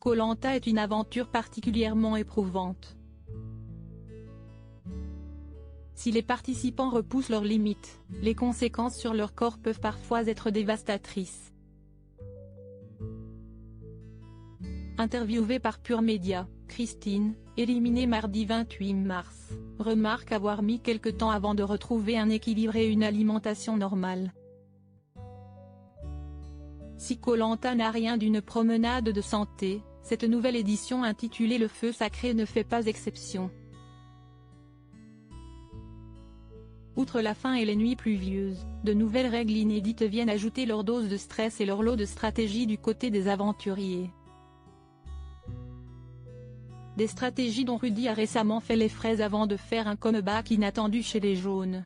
Koh Lanta est une aventure particulièrement éprouvante. Si les participants repoussent leurs limites, les conséquences sur leur corps peuvent parfois être dévastatrices. Interviewée par Pure Média, Christine, éliminée mardi 28 mars, remarque avoir mis quelque temps avant de retrouver un équilibre et une alimentation normale. Si Koh Lanta n'a rien d'une promenade de santé, cette nouvelle édition intitulée Le Feu Sacré ne fait pas exception. Outre la faim et les nuits pluvieuses, de nouvelles règles inédites viennent ajouter leur dose de stress et leur lot de stratégie du côté des aventuriers. Des stratégies dont Rudy a récemment fait les frais avant de faire un comeback inattendu chez les jaunes.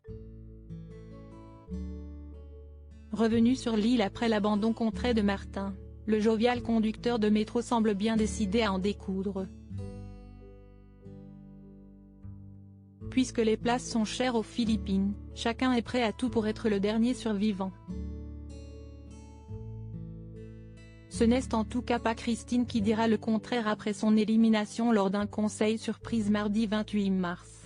Revenu sur l'île après l'abandon contré de Martin, le jovial conducteur de métro semble bien décidé à en découdre. Puisque les places sont chères aux Philippines, chacun est prêt à tout pour être le dernier survivant. Ce n'est en tout cas pas Christine qui dira le contraire après son élimination lors d'un conseil surprise mardi 28 mars.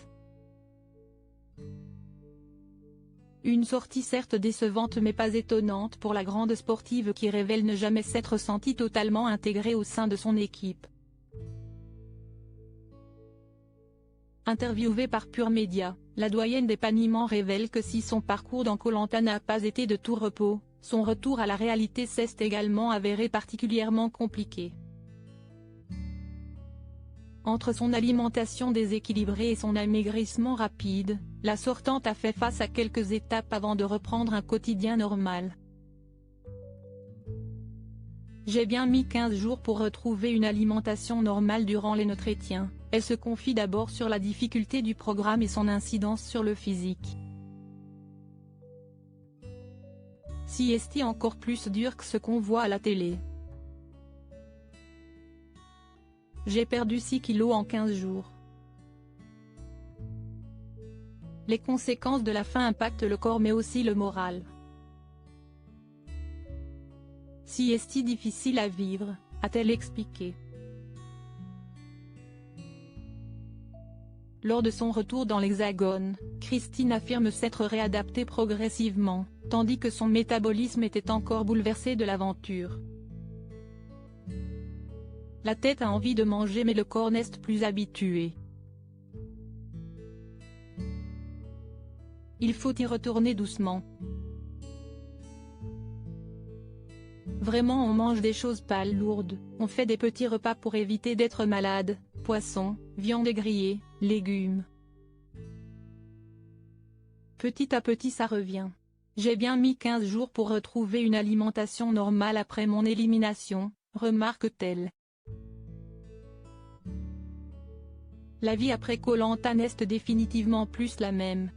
Une sortie certes décevante mais pas étonnante pour la grande sportive qui révèle ne jamais s'être sentie totalement intégrée au sein de son équipe. Interviewée par Pure Média, la doyenne des Panimans révèle que si son parcours dans Koh Lanta n'a pas été de tout repos, son retour à la réalité s'est également avéré particulièrement compliqué. Entre son alimentation déséquilibrée et son amaigrissement rapide, la sortante a fait face à quelques étapes avant de reprendre un quotidien normal. J'ai bien mis 15 jours pour retrouver une alimentation normale durant les entretiens. Elle se confie d'abord sur la difficulté du programme et son incidence sur le physique. Si est encore plus dur que ce qu'on voit à la télé. J'ai perdu 6 kilos en 15 jours. Les conséquences de la faim impactent le corps mais aussi le moral. Si est difficile à vivre, a-t-elle expliqué. Lors de son retour dans l'Hexagone, Christine affirme s'être réadaptée progressivement, tandis que son métabolisme était encore bouleversé de l'aventure. La tête a envie de manger mais le corps n'est plus habitué. Il faut y retourner doucement. Vraiment on mange des choses pas lourdes, on fait des petits repas pour éviter d'être malade, poisson, viande grillée, légumes. Petit à petit ça revient. J'ai bien mis 15 jours pour retrouver une alimentation normale après mon élimination, remarque-t-elle. La vie après Koh Lanta n'est définitivement plus la même,